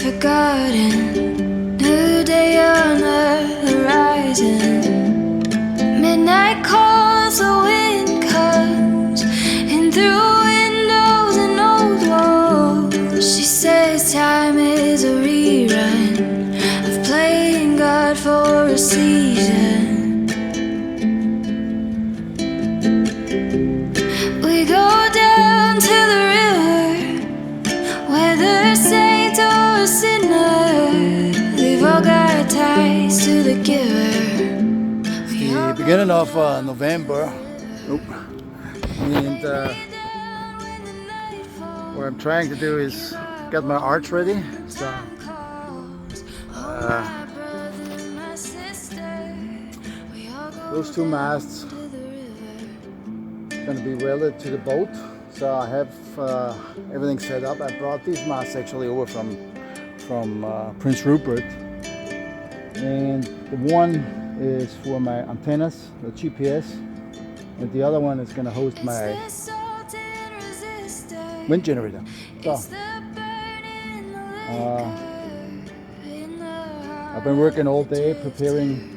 Forgotten, new day on the horizon. Midnight calls, the wind comes in through windows and old walls. She says time is a rerun of playing God for a season. We go down to the river, whether saint or sinner, we've all got ties to the giver. The beginning of November, and what I'm trying to do is get my arch ready. So those two masts going to be welded to the boat. So I have everything set up. I brought these masts actually over from Prince Rupert, and the one is for my antennas, the GPS, and the other one is going to host my wind generator. So I've been working all day preparing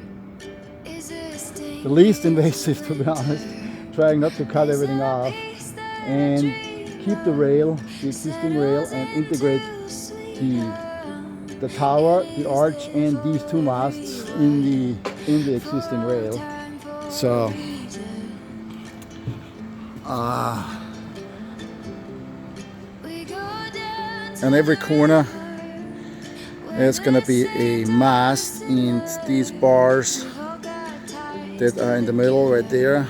the least invasive, to be honest, trying not to cut everything off and keep the rail, the existing rail, and integrate the tower, the arch, and these two masts in the existing rail. So on every corner there's gonna be a mast, and these bars that are in the middle right there.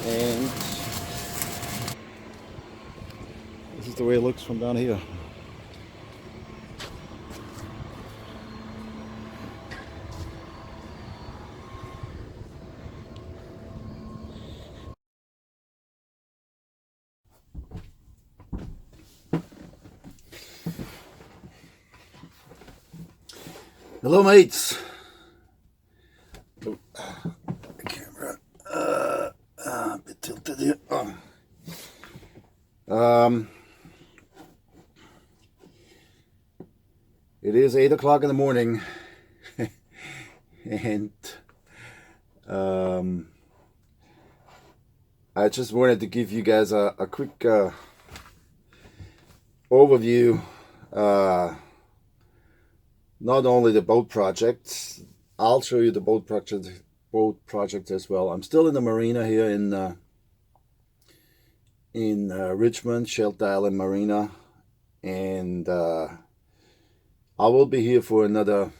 And the way it looks from down here. Hello, mates. Oh, the camera a bit tilted here. It is 8 o'clock in the morning, and I just wanted to give you guys a quick overview. Not only the boat project, I'll show you the boat project as well. I'm still in the marina here in Richmond, Shelter Island Marina, and I will be here for another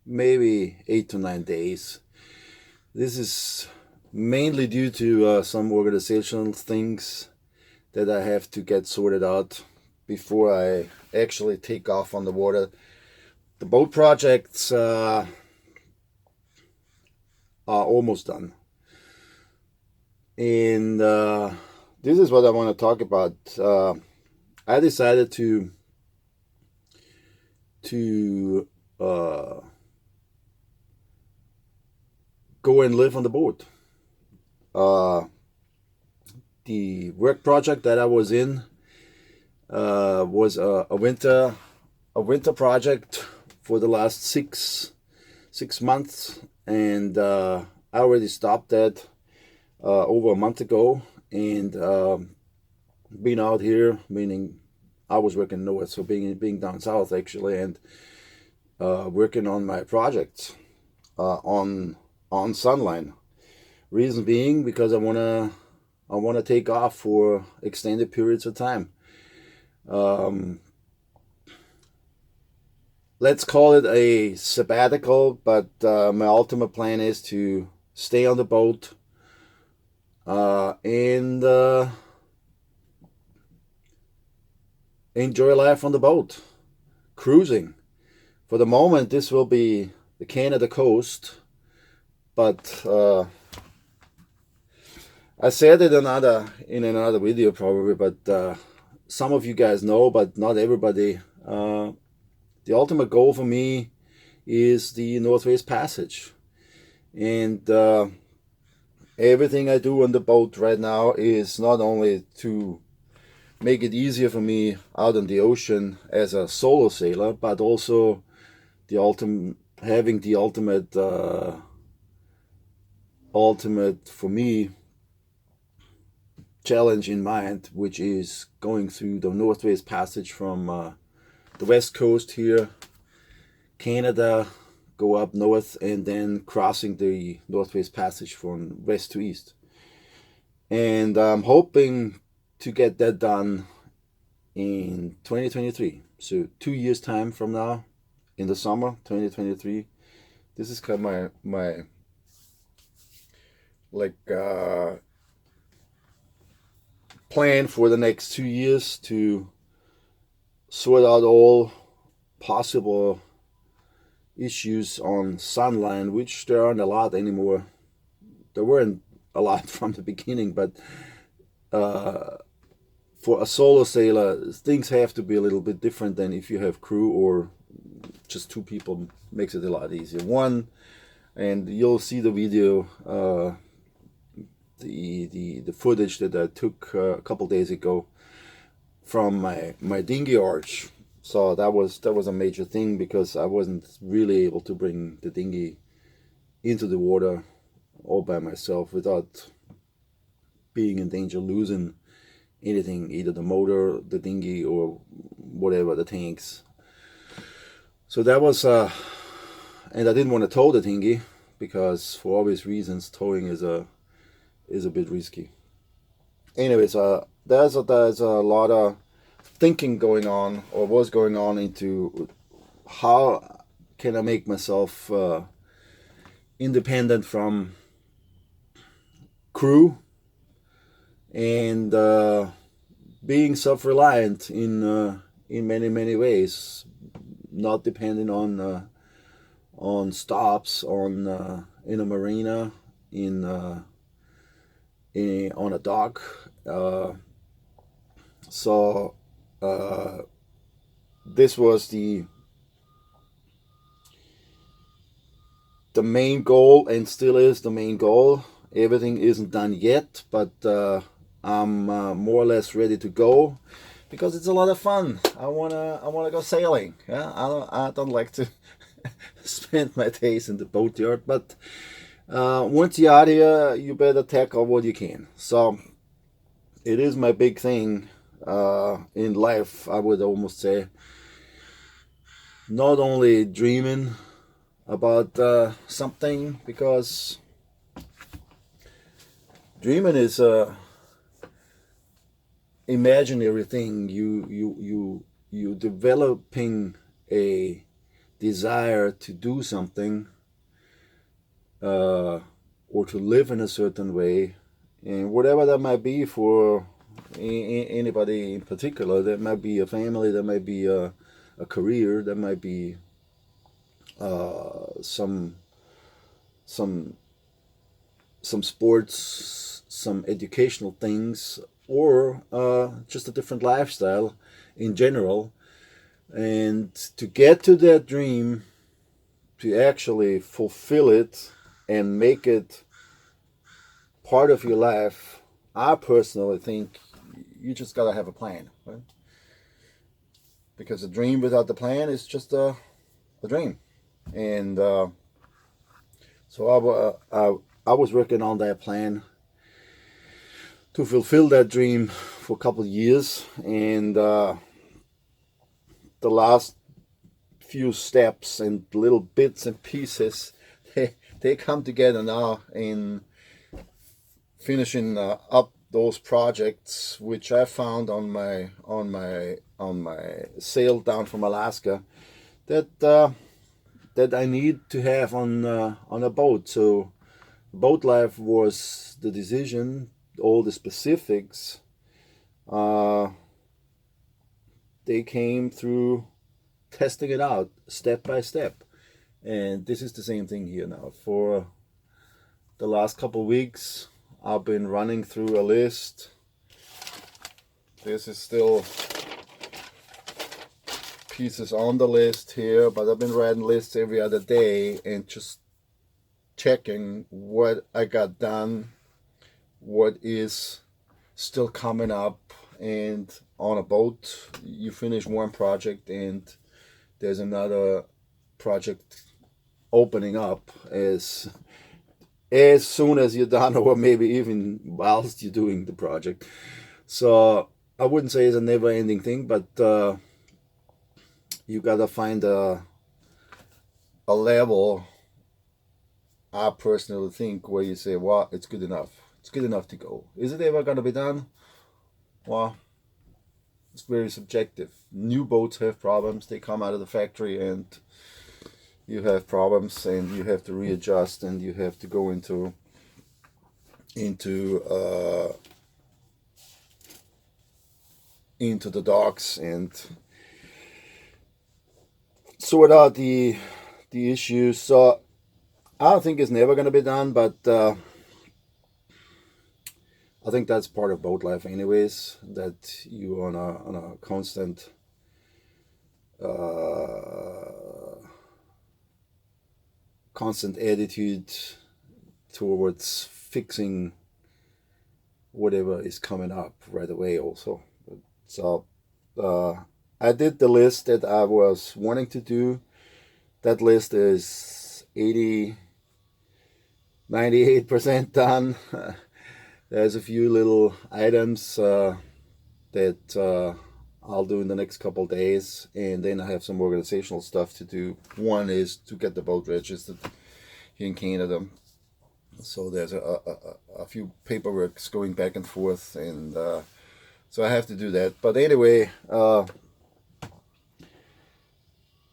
maybe 8 to 9 days. This is mainly due to some organizational things that I have to get sorted out before I actually take off on the water. The boat projects are almost done, and this is what I want to talk about. I decided to go and live on the boat. The work project that I was in was a winter project for the last six months, and I already stopped that over a month ago, and being out here, meaning I was working north, so being down south actually, and working on my projects on SUNLINE. Reason being because I wanna take off for extended periods of time. Let's call it a sabbatical, but my ultimate plan is to stay on the boat and enjoy life on the boat, cruising. For the moment, this will be the Canada coast, but I said it in another video probably, but some of you guys know, but not everybody. The ultimate goal for me is the Northwest Passage, and everything I do on the boat right now is not only to make it easier for me out in the ocean as a solo sailor, but also having the ultimate for me challenge in mind, which is going through the Northwest Passage from the west coast here, Canada, go up north, and then crossing the Northwest Passage from west to east. And I'm hoping to get that done in 2023. So 2 years time from now, in the summer 2023. This is kind of my plan for the next 2 years, to sort out all possible issues on SUNLINE, which there aren't a lot anymore. There weren't a lot from the beginning, but for a solo sailor, things have to be a little bit different than if you have crew or just two people. Makes it a lot easier. One, and you'll see the video, the footage that I took a couple days ago from my dinghy arch. So that was a major thing, because I wasn't really able to bring the dinghy into the water all by myself without being in danger of losing anything, either the motor, the dinghy, or whatever, the tanks. So that was and I didn't want to tow the dinghy, because for obvious reasons towing is a bit risky. Anyways, there's a lot of thinking going on, or was going on, into how can I make myself independent from crew and being self-reliant in many ways, not depending on stops in a marina, on a dock. So this was the main goal, and still is the main goal. Everything isn't done yet, but I'm more or less ready to go because it's a lot of fun. I wanna go sailing. Yeah, I don't like to spend my days in the boatyard, but once you're out here, you better tackle what you can. So it is my big thing in life. I would almost say not only dreaming about something, because dreaming is a imaginary thing. You developing a desire to do something or to live in a certain way, and whatever that might be for anybody in particular. That might be a family, that might be a career, that might be some sports, some educational things, or just a different lifestyle in general. And to get to that dream, to actually fulfill it and make it part of your life, I personally think you just gotta have a plan, right? Because a dream without the plan is just a dream. And so I was working on that plan to fulfill that dream for a couple of years, and the last few steps and little bits and pieces, they come together now in finishing up those projects which I found on my sail down from Alaska that I need to have on a boat. So boat life was the decision. All the specifics they came through testing it out step by step, and this is the same thing here now. For the last couple of weeks, I've been running through a list. This is still pieces on the list here, but I've been writing lists every other day and just checking what I got done, what is still coming up. And on a boat, you finish one project and there's another project opening up as soon as you're done, or maybe even whilst you're doing the project. So I wouldn't say it's a never-ending thing, but you gotta find a level, I personally think, where you say, well, it's good enough. It's good enough to go. Is it ever gonna be done? Well, it's very subjective. New boats have problems. They come out of the factory and you have problems, and you have to readjust, and you have to go into the docks and sort out the issues. So I don't think it's never going to be done, but I think that's part of boat life anyways, that you on a constant attitude towards fixing whatever is coming up right away also. So I did the list that I was wanting to do. That list is 98% done. There's a few little items that I'll do in the next couple of days, and then I have some organizational stuff to do. One is to get the boat registered here in Canada. So there's a few paperworks going back and forth, and so I have to do that. But anyway,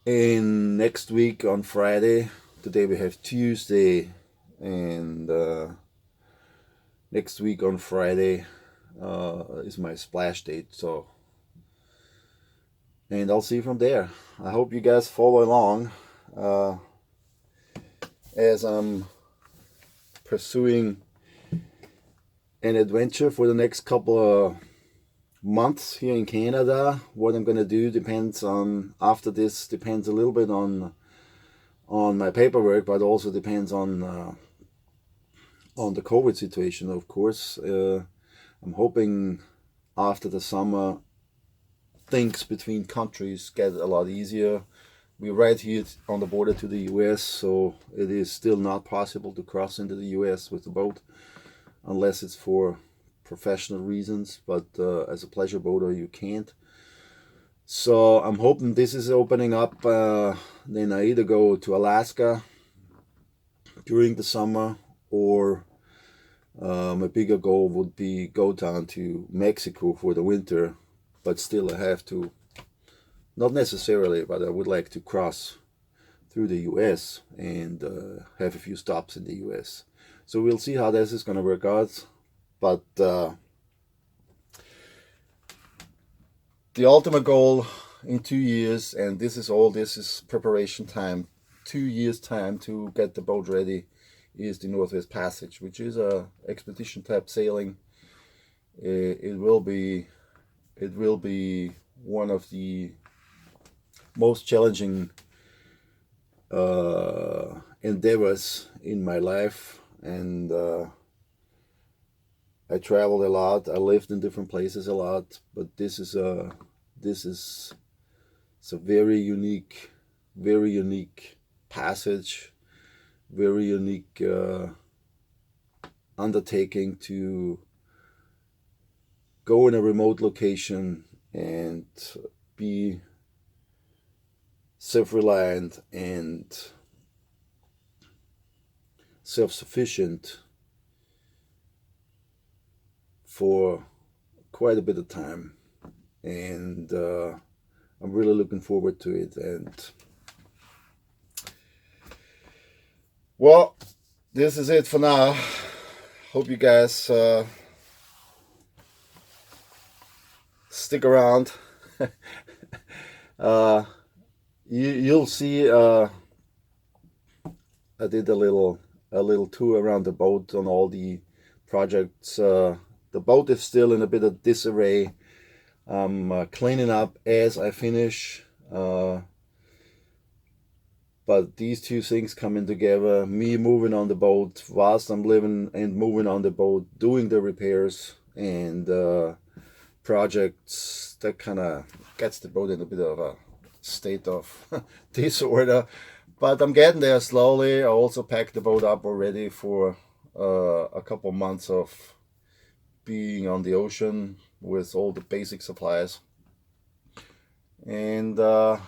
in next week on Friday, today we have Tuesday, and next week on Friday, is my splash date. So, and I'll see from there. I hope you guys follow along as I'm pursuing an adventure for the next couple of months here in Canada. What I'm gonna do depends on, after this, depends a little bit on my paperwork, but also depends on the COVID situation, of course. I'm hoping after the summer things between countries get a lot easier. We're right here on the border to the US, so it is still not possible to cross into the US with the boat unless it's for professional reasons, but as a pleasure boater you can't. So I'm hoping this is opening up. Then I either go to Alaska during the summer, or my bigger goal would be go down to Mexico for the winter, but still I have to, not necessarily, but I would like to cross through the US and have a few stops in the US. So we'll see how this is going to work out. But the ultimate goal in 2 years, and this is preparation time, 2 years time to get the boat ready, is the Northwest Passage, which is a expedition type sailing. It will be one of the most challenging endeavors in my life, and I traveled a lot. I lived in different places a lot, but this is a very unique passage, very unique undertaking to go in a remote location and be self-reliant and self-sufficient for quite a bit of time, and I'm really looking forward to it. And well, this is it for now. Hope you guys stick around. You'll see. I did a little tour around the boat on all the projects. The boat is still in a bit of disarray. I'm cleaning up as I finish. But these two things coming together, me moving on the boat whilst I'm living and moving on the boat, doing the repairs and projects, that kind of gets the boat in a bit of a state of disorder. But I'm getting there slowly. I also packed the boat up already for a couple months of being on the ocean with all the basic supplies. And I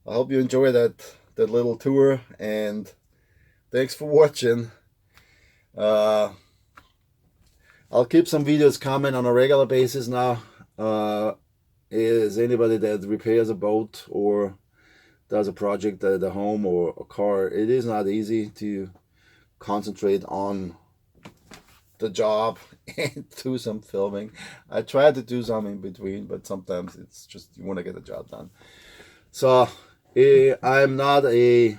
hope you enjoy that little tour, and thanks for watching. I'll keep some videos coming on a regular basis now. Is anybody that repairs a boat or does a project at a home or a car, it is not easy to concentrate on the job and do some filming. I try to do some in between, but sometimes it's just you want to get the job done. So I'm not a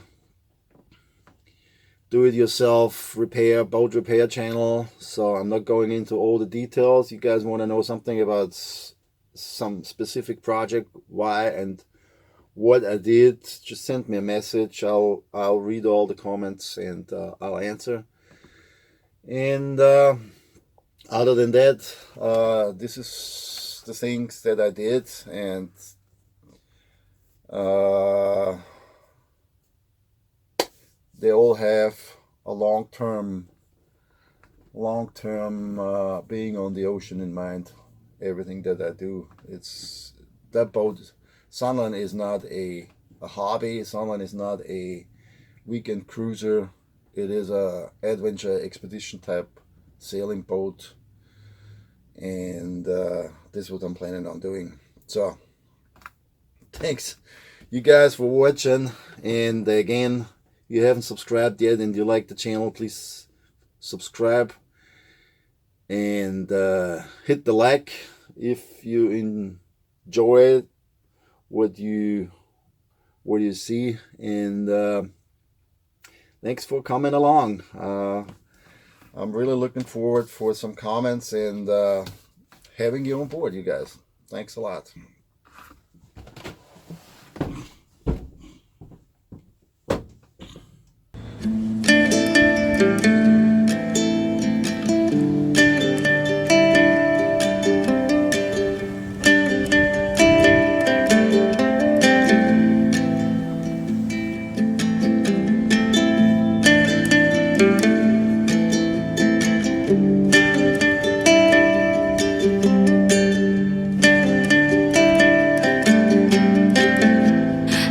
do-it-yourself boat repair channel, so I'm not going into all the details. You guys want to know something about some specific project, why and what I did, just send me a message. I'll read all the comments and I'll answer. And other than that, this is the things that I did, and they all have a long-term being on the ocean in mind. Everything that I do, it's that boat. SUNLINE is not a hobby. SUNLINE is not a weekend cruiser. It is a adventure expedition type sailing boat, and this is what I'm planning on doing. So thanks you guys for watching, and again, if you haven't subscribed yet and you like the channel, please subscribe. and hit the like if you enjoy what you see, and thanks for coming along. I'm really looking forward for some comments and having you on board, you guys. Thanks a lot.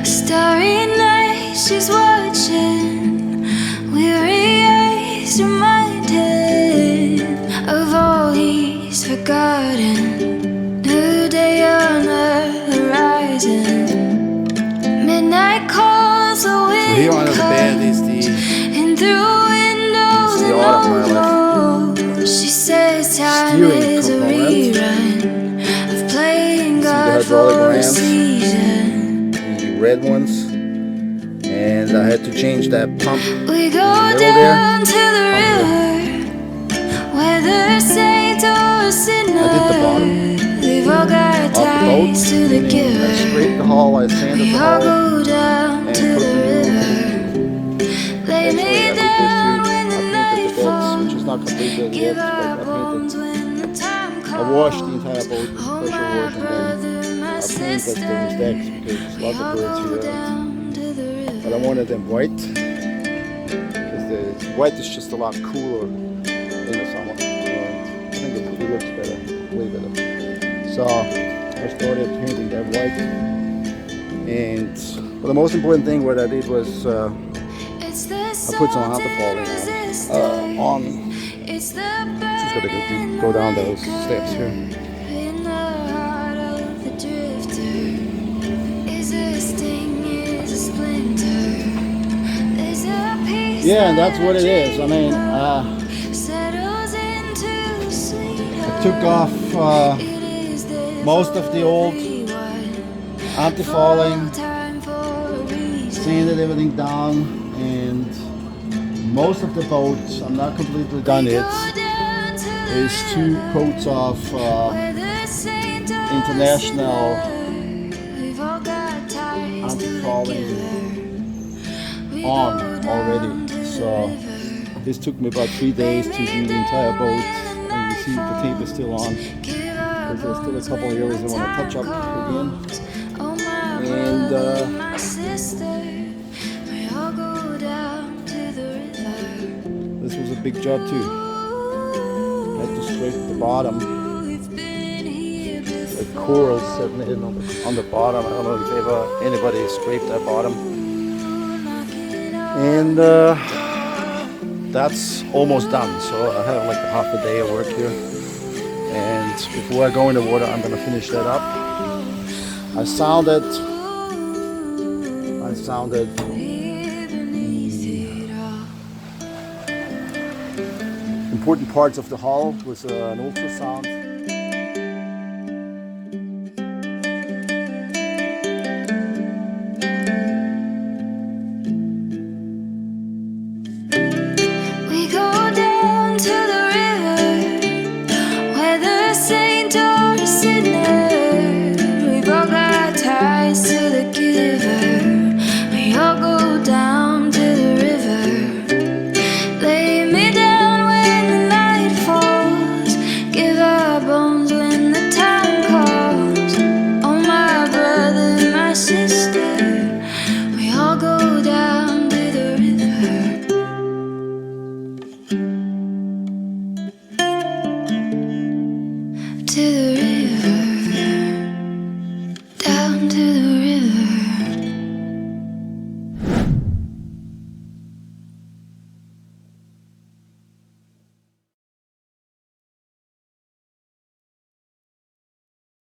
Starry night, she's watching, weary eyes reminded of all he's forgotten. New day on the horizon, midnight calls, the wind Here under the bed is and through windows the and autopilot she says time steering is a component. rerun of playing God hydraulic for a rams. season. The red ones, and I had to change that pump. We go middle down there. to the river, whether saint or sinner. I did the bottom We've all got of the boat, ties to the meaning I giver. scraped the hull, I sanded We the all hull, go down and to put the the river. Lay actually me I down did when this the too. I night painted the decks, which is falls. not completed Give yet, our but bones when the time calls. I washed the entire boat with Oh, pressure my wash, and brother, then my I painted sister. those decks because there's We lots all of birds go here. down to the river. But I wanted them white because the white is just a lot cooler in the summer. And I think it looks better, way better. So I started painting that white. And but the most important thing what I did was I put some waterfalling on. Just gotta go down those steps here. In the heart of the drifter is a sting, is a splinter. There's a piece Yeah, and that's what it is. I mean, settles into sweet. I took off most of the old anti-falling, sanded everything down, and most of the boats, I'm not completely done yet, is 2 coats of international anti-falling on already. So this took me about 3 days to do the entire boat, and you see the tape is still on because there's still a couple of areas I want to touch up again. And this was a big job too. I had to scrape the bottom. Like corals sitting in on the bottom. I don't know if anybody scraped that bottom. And that's almost done. So I have like half a day of work here. And before I go in the water, I'm gonna finish that up. I sounded important parts of the hull with an ultrasound.